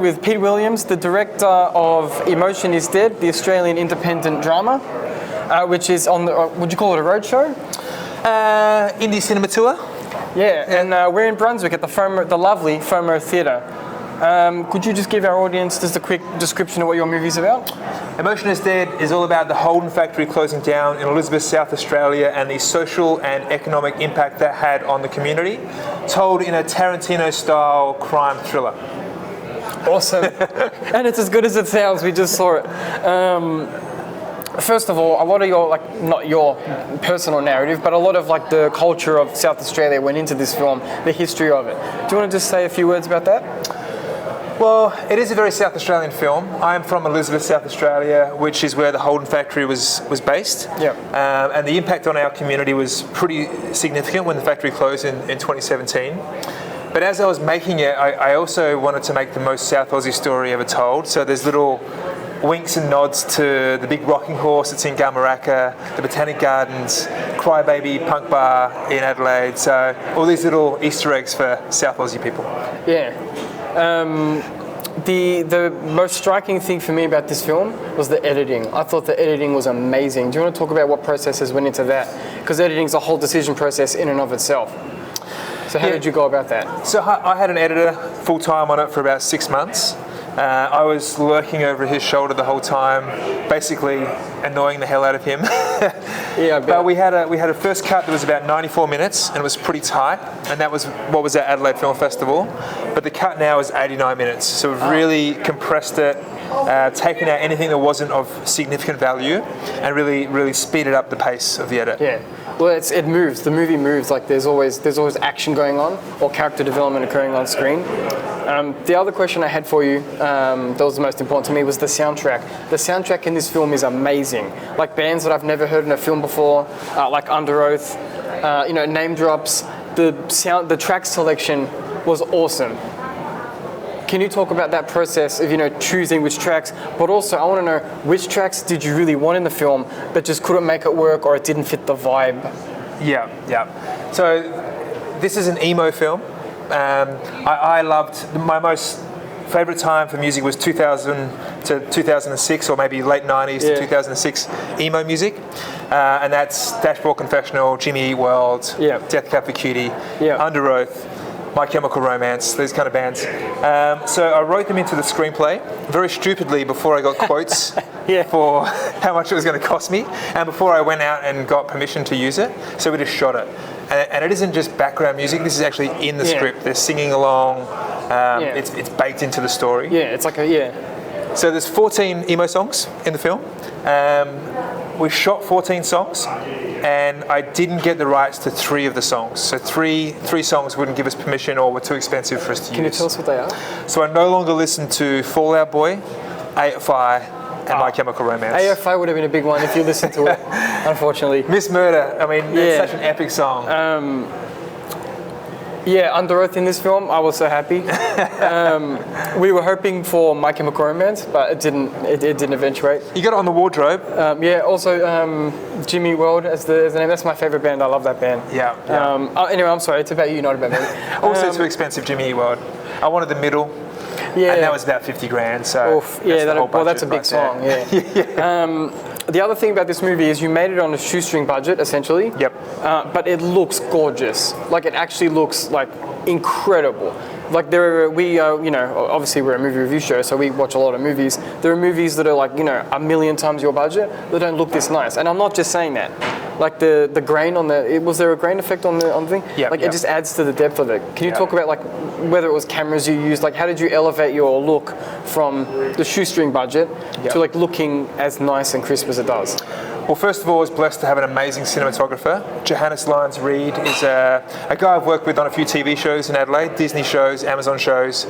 With Pete Williams, the director of Emotion is Dead, the Australian independent drama, which is on the, would you call it a roadshow? Indie cinema tour. Yeah, and we're in Brunswick at the lovely FOMO Theatre. Could you just give our audience just a quick description of what your movie's about? Emotion is Dead is all about the Holden factory closing down in Elizabeth, South Australia, and the social and economic impact that had on the community, told in a Tarantino-style crime thriller. Awesome. And it's as good as it sounds. We just saw it. First of all, a lot of your, not your personal narrative, but a lot of the culture of South Australia went into this film, the history of it. Do you want to just say a few words about that? Well, it is a very South Australian film. I'm from Elizabeth, South Australia, which is where the Holden factory was based. Yeah. And the impact on our community was pretty significant when the factory closed in 2017. But as I was making it, I also wanted to make the most South Aussie story ever told. So there's little winks and nods to the big rocking horse that's in Gamaraka, the Botanic Gardens, Crybaby Punk Bar in Adelaide. So all these little Easter eggs for South Aussie people. Yeah. The most striking thing for me about this film was the editing. I thought the editing was amazing. Do you want to talk about what processes went into that? Because editing is a whole decision process in and of itself. So how did you go about that? So I had an editor full-time on it for about 6 months. I was lurking over his shoulder the whole time, basically annoying the hell out of him. Yeah, I bet. But we had a first cut that was about 94 minutes, and it was pretty tight, and that was what was at Adelaide Film Festival. But the cut now is 89 minutes, so we've really compressed it, taken out anything that wasn't of significant value, and really speeded up the pace of the edit. Yeah. Well, it moves. The movie moves. There's always action going on or character development occurring on screen. The other question I had for you, that was the most important to me, was the soundtrack. The soundtrack in this film is amazing. Bands that I've never heard in a film before, like Under Oath, name drops. The track selection was awesome. Can you talk about that process of choosing which tracks, but also I want to know which tracks did you really want in the film but just couldn't make it work or it didn't fit the vibe? Yeah. So this is an emo film. I loved, my most favourite time for music was 2000 to 2006 or maybe late 90s to 2006 emo music. And that's Dashboard Confessional, Jimmy Eat World, Death Cab for Cutie, Under Oath, My Chemical Romance, these kind of bands. So I wrote them into the screenplay very stupidly before I got quotes for how much it was going to cost me and before I went out and got permission to use it. So we just shot it. And it isn't just background music, this is actually in the script. They're singing along, it's baked into the story. Yeah, it's So there's 14 emo songs in the film. We shot 14 songs and I didn't get the rights to 3 of the songs. So three songs wouldn't give us permission or were too expensive for us to use. Can you tell us what they are? So I no longer listen to Fall Out Boy, AFI, and My Chemical Romance. AFI would have been a big one if you listened to it, unfortunately. Miss Murder, it's such an epic song. Under Oath in this film, I was so happy. We were hoping for My Chemical Romance, but it didn't eventuate. You got it on the wardrobe. Also Jimmy World as the name. That's my favourite band. I love that band. Anyway, I'm sorry. It's about you, not about me. Also too expensive, Jimmy Eat World. I wanted the middle. Yeah. And that was about 50 grand. So that's a big song. The other thing about this movie is you made it on a shoestring budget, essentially. Yep. But it looks gorgeous. It actually looks incredible. Obviously we're a movie review show, so we watch a lot of movies. There are movies that are a million times your budget that don't look this nice. And I'm not just saying that. The grain on was there a grain effect on the thing? Yeah. It just adds to the depth of it. Can you talk about whether it was cameras you used? How did you elevate your look from the shoestring budget to looking as nice and crisp as it does? Well, first of all, I was blessed to have an amazing cinematographer. Johannes Lyons Reed is a guy I've worked with on a few TV shows in Adelaide, Disney shows, Amazon shows.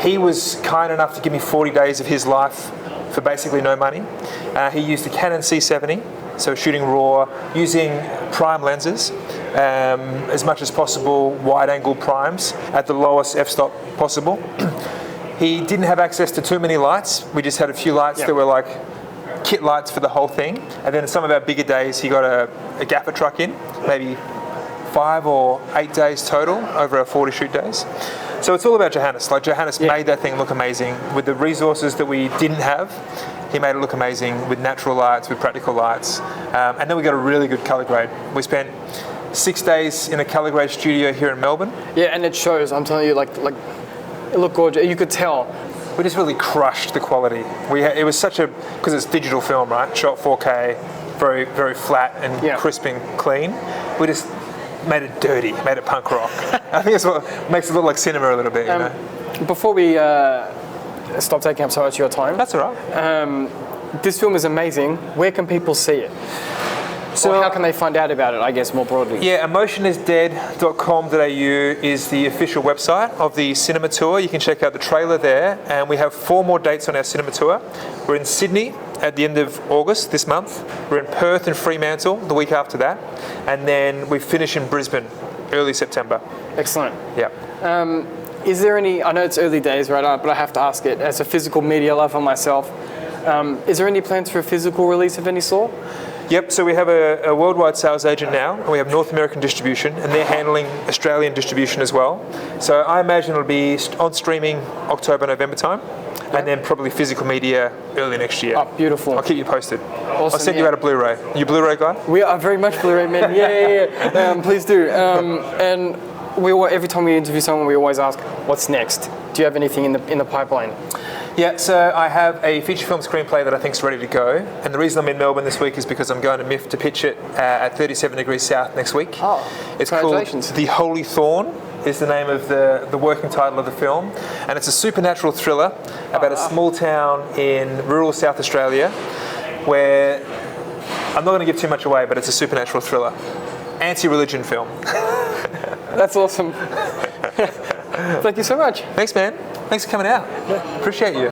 He was kind enough to give me 40 days of his life for basically no money. He used a Canon C70, so shooting RAW, using prime lenses, as much as possible, wide-angle primes at the lowest f-stop possible. He didn't have access to too many lights. We just had a few lights that were kit lights for the whole thing. And then some of our bigger days, he got a gaffer truck in, maybe 5 or 8 days total over our 40 shoot days. So it's all about Johannes. Like Johannes made that thing look amazing with the resources that we didn't have. He made it look amazing with natural lights, with practical lights, and then we got a really good color grade. We spent 6 days in a color grade studio here in Melbourne. Yeah, and it shows. I'm telling you, like it looked gorgeous. You could tell. We just really crushed the quality. It was such a, because it's digital film, right? Shot 4K, very, very flat and crisp and clean. We just made it dirty, made it punk rock. I think that's what makes it look like cinema a little bit, you know? Before we stop taking up so much of your time, That's all right. this film is amazing. Where can people see it? So or how can they find out about it, I guess, more broadly? Yeah, emotionisdead.com.au is the official website of the cinema tour. You can check out the trailer there, and we have 4 more dates on our cinema tour. We're in Sydney at the end of August this month. We're in Perth and Fremantle the week after that, and then we finish in Brisbane early September. Excellent. Yeah. Is there any, I know it's early days, right, but I have to ask it, as a physical media lover myself, is there any plans for a physical release of any sort? Yep, so we have a worldwide sales agent now, and we have North American distribution, and they're handling Australian distribution as well. So I imagine it'll be on streaming October, November time, and then probably physical media early next year. Oh, beautiful. I'll keep you posted. Awesome, I'll send you out a Blu-ray. You a Blu-ray guy? We are very much Blu-ray men. Yeah. Please do. And every time we interview someone, we always ask, "What's next? Do you have anything in the pipeline?" Yeah, so I have a feature film screenplay that I think is ready to go, and the reason I'm in Melbourne this week is because I'm going to MIF to pitch it at 37 Degrees South next week. Oh, it's congratulations. called The Holy Thorn is the name of the working title of the film, and it's a supernatural thriller about a small town in rural South Australia where, I'm not going to give too much away, but it's a supernatural thriller. Anti-religion film. That's awesome. Thank you so much. Thanks, man. Thanks for coming out. Appreciate you.